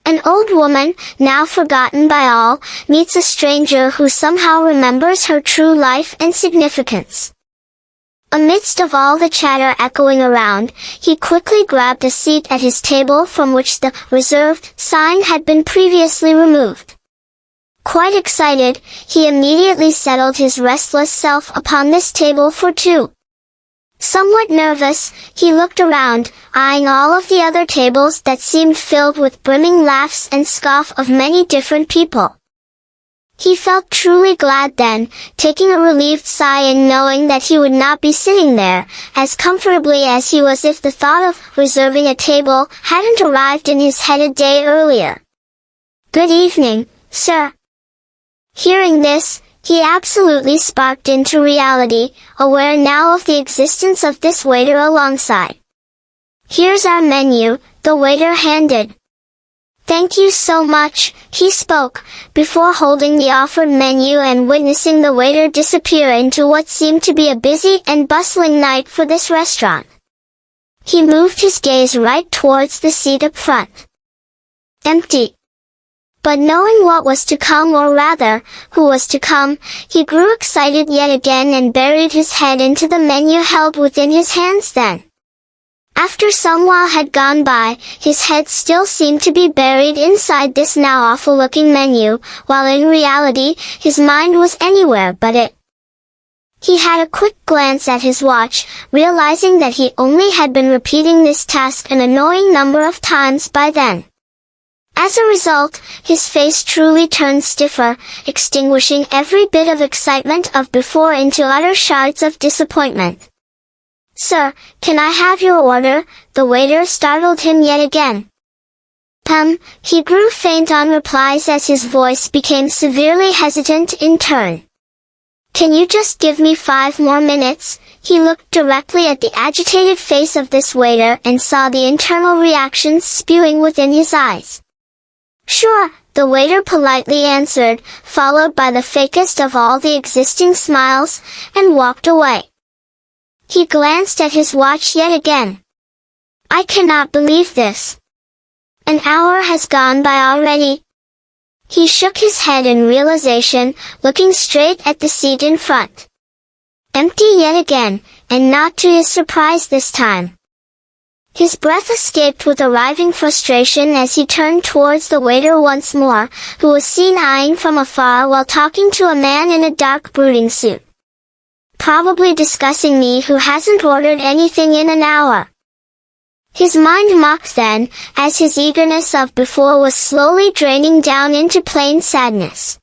An old woman, now forgotten by all, meets a stranger who somehow remembers her true life and significance. Amidst of all the chatter echoing around, he quickly grabbed a seat at his table from which the reserved sign had been previously removed. Quite excited, he immediately settled his restless self upon this table for two. Somewhat nervous, he looked around, eyeing all of the other tables that seemed filled with brimming laughs and scoff of many different people. He felt truly glad then, taking a relieved sigh in knowing that he would not be sitting there, as comfortably as he was if the thought of reserving a table hadn't arrived in his head a day earlier. "Good evening, sir." Hearing this, he absolutely sparked into reality, aware now of the existence of this waiter alongside. "Here's our menu," the waiter handed. "Thank you so much," he spoke, before holding the offered menu and witnessing the waiter disappear into what seemed to be a busy and bustling night for this restaurant. He moved his gaze right towards the seat up front. Empty. But knowing what was to come, or rather, who was to come, he grew excited yet again and buried his head into the menu held within his hands then. After some while had gone by, his head still seemed to be buried inside this now awful-looking menu, while in reality, his mind was anywhere but it. He had a quick glance at his watch, realizing that he only had been repeating this task an annoying number of times by then. As a result, his face truly turned stiffer, extinguishing every bit of excitement of before into utter shards of disappointment. "Sir, can I have your order?" the waiter startled him yet again. He grew faint on replies as his voice became severely hesitant in turn. "Can you just give me 5 more minutes?" He looked directly at the agitated face of this waiter and saw the internal reactions spewing within his eyes. "Sure," the waiter politely answered, followed by the fakest of all the existing smiles, and walked away. He glanced at his watch yet again. "I cannot believe this. An hour has gone by already." He shook his head in realization, looking straight at the seat in front. Empty yet again, and not to his surprise this time. His breath escaped with arriving frustration as he turned towards the waiter once more, who was seen eyeing from afar while talking to a man in a dark brooding suit. Probably discussing me who hasn't ordered anything in an hour. His mind mocked then, as his eagerness of before was slowly draining down into plain sadness.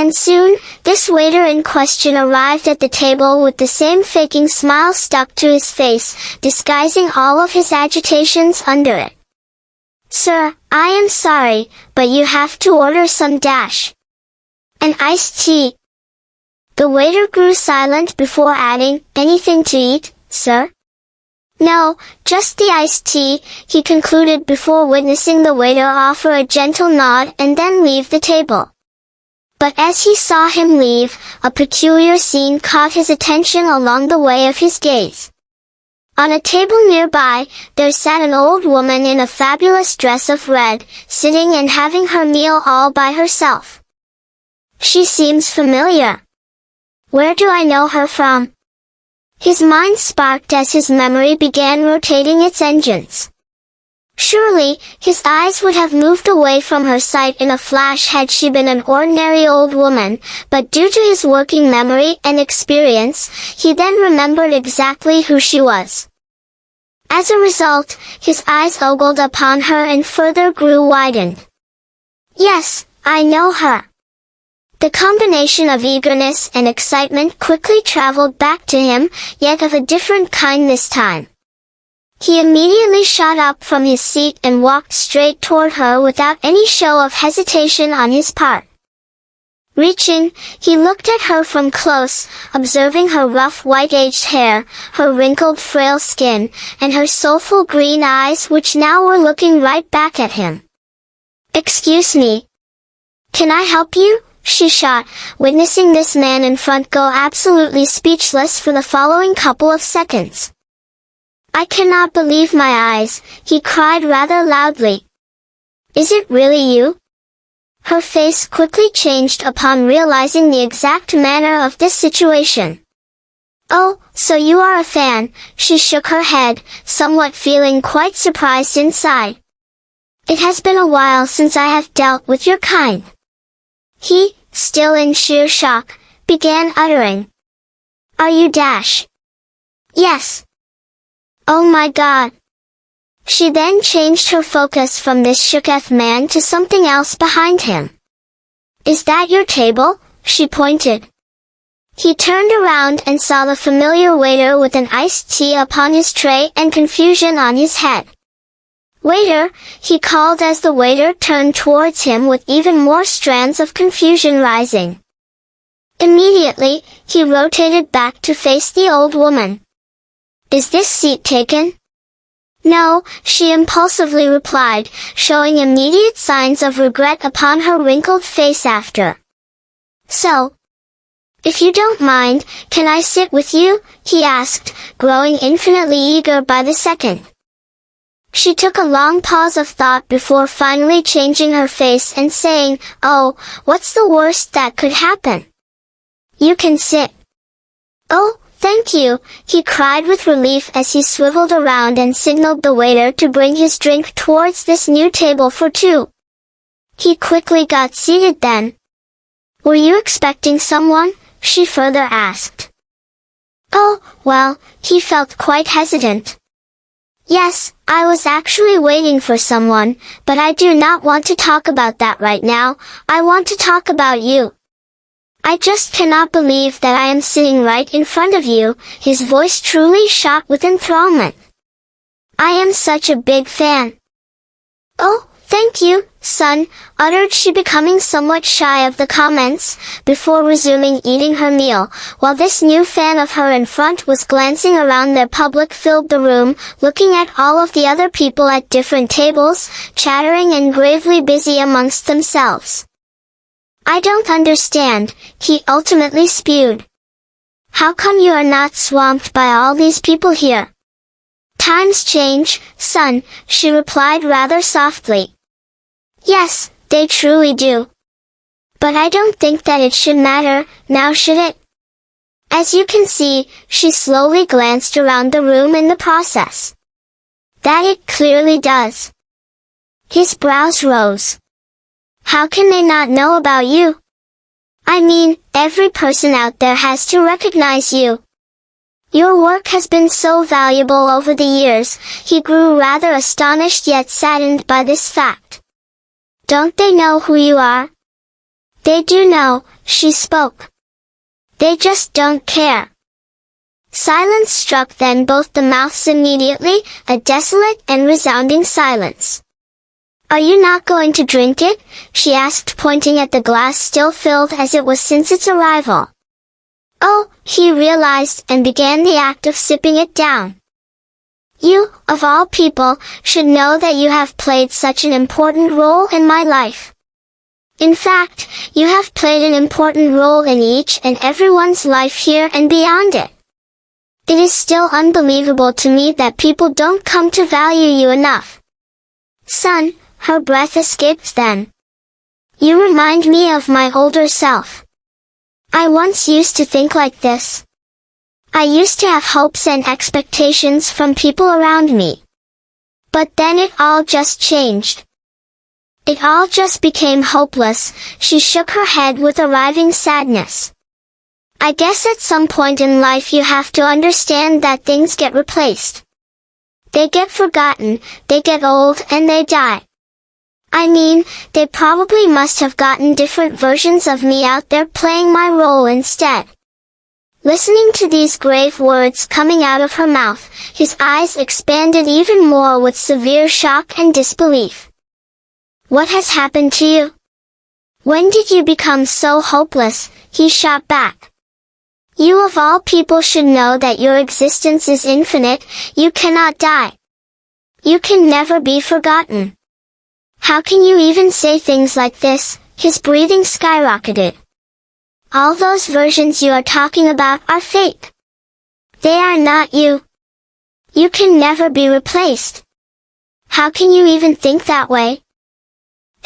And soon, this waiter in question arrived at the table with the same faking smile stuck to his face, disguising all of his agitations under it. "Sir, I am sorry, but you have to order some dash. An iced tea." The waiter grew silent before adding, "Anything to eat, sir?" "No, just the iced tea," he concluded before witnessing the waiter offer a gentle nod and then leave the table. But as he saw him leave, a peculiar scene caught his attention along the way of his gaze. On a table nearby, there sat an old woman in a fabulous dress of red, sitting and having her meal all by herself. She seems familiar. Where do I know her from? His mind sparked as his memory began rotating its engines. Surely, his eyes would have moved away from her sight in a flash had she been an ordinary old woman, but due to his working memory and experience, he then remembered exactly who she was. As a result, his eyes ogled upon her and further grew widened. "Yes, I know her." The combination of eagerness and excitement quickly traveled back to him, yet of a different kind this time. He immediately shot up from his seat and walked straight toward her without any show of hesitation on his part. Reaching, he looked at her from close, observing her rough white-aged hair, her wrinkled frail skin, and her soulful green eyes which now were looking right back at him. "Excuse me. Can I help you?" she shot, witnessing this man in front go absolutely speechless for the following couple of seconds. "I cannot believe my eyes," he cried rather loudly. Is it really you? Her face quickly changed upon realizing the exact manner of this situation. Oh, so you are a fan, she shook her head, somewhat feeling quite surprised inside. It has been a while since I have dealt with your kind. He, still in sheer shock, began uttering. Are you Dash? Yes. Oh my god. She then changed her focus from this shooketh man to something else behind him. Is that your table? She pointed. He turned around and saw the familiar waiter with an iced tea upon his tray and confusion on his head. Waiter, he called as the waiter turned towards him with even more strands of confusion rising. Immediately, he rotated back to face the old woman. Is this seat taken? No, she impulsively replied, showing immediate signs of regret upon her wrinkled face after. So, if you don't mind, can I sit with you? He asked, growing infinitely eager by the second. She took a long pause of thought before finally changing her face and saying, Oh, what's the worst that could happen? You can sit. Oh, thank you, he cried with relief as he swiveled around and signaled the waiter to bring his drink towards this new table for two. He quickly got seated then. Were you expecting someone? She further asked. Oh, well, he felt quite hesitant. Yes, I was actually waiting for someone, but I do not want to talk about that right now. I want to talk about you. I just cannot believe that I am sitting right in front of you, his voice truly shot with enthrallment. I am such a big fan. Oh, thank you, son, uttered she, becoming somewhat shy of the comments, before resuming eating her meal, while this new fan of her in front was glancing around their public filled the room, looking at all of the other people at different tables, chattering and gravely busy amongst themselves. I don't understand, he ultimately spewed. How come you are not swamped by all these people here? Times change, son, she replied rather softly. Yes, they truly do. But I don't think that it should matter, now should it? As you can see, she slowly glanced around the room in the process. That it clearly does. His brows rose. How can they not know about you? I mean, every person out there has to recognize you. Your work has been so valuable over the years, he grew rather astonished yet saddened by this fact. Don't they know who you are? They do know, she spoke. They just don't care. Silence struck then both the mouths immediately, a desolate and resounding silence. Are you not going to drink it? She asked, pointing at the glass still filled as it was since its arrival. Oh, he realized and began the act of sipping it down. You, of all people, should know that you have played such an important role in my life. In fact, you have played an important role in each and everyone's life here and beyond it. It is still unbelievable to me that people don't come to value you enough. Son, her breath escaped then. You remind me of my older self. I once used to think like this. I used to have hopes and expectations from people around me. But then it all just changed. It all just became hopeless, she shook her head with arriving sadness. I guess at some point in life you have to understand that things get replaced. They get forgotten, they get old and they die. I mean, they probably must have gotten different versions of me out there playing my role instead. Listening to these grave words coming out of her mouth, his eyes expanded even more with severe shock and disbelief. What has happened to you? When did you become so hopeless? He shot back. You of all people should know that your existence is infinite, you cannot die. You can never be forgotten. How can you even say things like this? His breathing skyrocketed. All those versions you are talking about are fake. They are not you. You can never be replaced. How can you even think that way?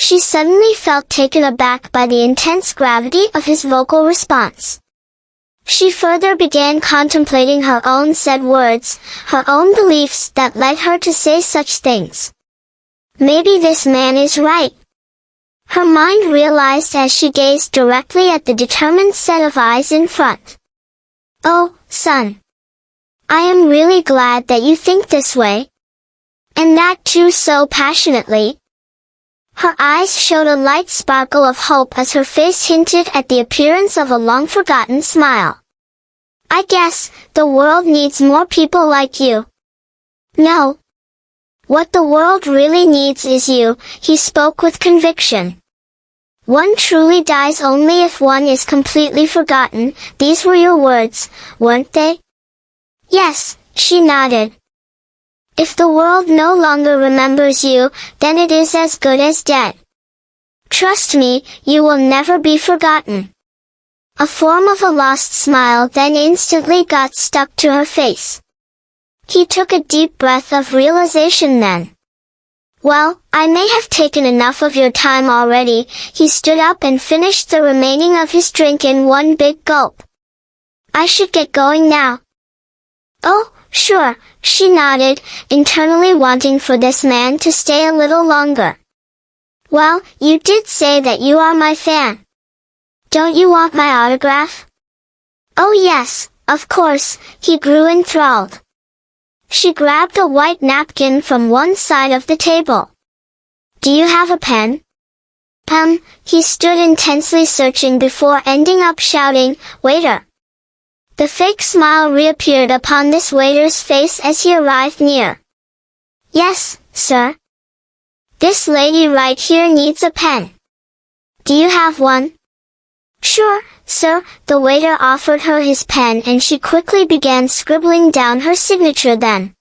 She suddenly felt taken aback by the intense gravity of his vocal response. She further began contemplating her own said words, her own beliefs that led her to say such things. Maybe this man is right. Her mind realized as she gazed directly at the determined set of eyes in front. Oh, son. I am really glad that you think this way. And that too so passionately. Her eyes showed a light sparkle of hope as her face hinted at the appearance of a long-forgotten smile. I guess the world needs more people like you. No. What the world really needs is you, he spoke with conviction. One truly dies only if one is completely forgotten. These were your words, weren't they? Yes, she nodded. If the world no longer remembers you, then it is as good as dead. Trust me, you will never be forgotten. A form of a lost smile then instantly got stuck to her face. He took a deep breath of realization then. Well, I may have taken enough of your time already. He stood up and finished the remaining of his drink in one big gulp. I should get going now. Oh, sure, she nodded, internally wanting for this man to stay a little longer. Well, you did say that you are my fan. Don't you want my autograph? Oh yes, of course, he grew enthralled. She grabbed a white napkin from one side of the table. Do you have a pen? He stood intensely searching before ending up shouting, Waiter! The fake smile reappeared upon this waiter's face as he arrived near. Yes, sir. This lady right here needs a pen. Do you have one? Sure, sir. The waiter offered her his pen and she quickly began scribbling down her signature then.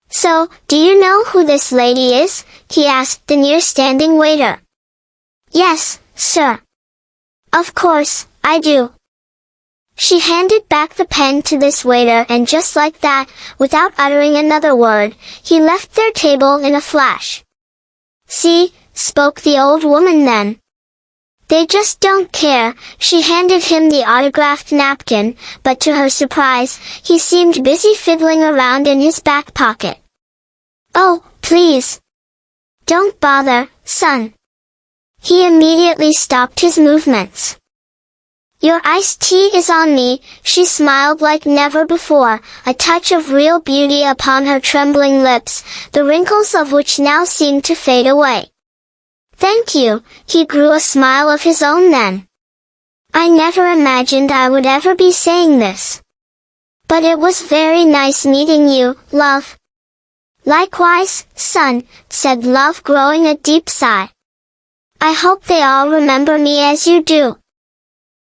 So, do you know who this lady is? He asked the near-standing waiter. Yes, sir. Of course, I do. She handed back the pen to this waiter and just like that, without uttering another word, he left their table in a flash. See, spoke the old woman then. They just don't care. She handed him the autographed napkin, but to her surprise, he seemed busy fiddling around in his back pocket. Oh, please. Don't bother, son. He immediately stopped his movements. Your iced tea is on me, she smiled like never before, a touch of real beauty upon her trembling lips, the wrinkles of which now seemed to fade away. Thank you, he grew a smile of his own then. I never imagined I would ever be saying this. But it was very nice meeting you, love. Likewise, son, said Love growing a deep sigh. I hope they all remember me as you do.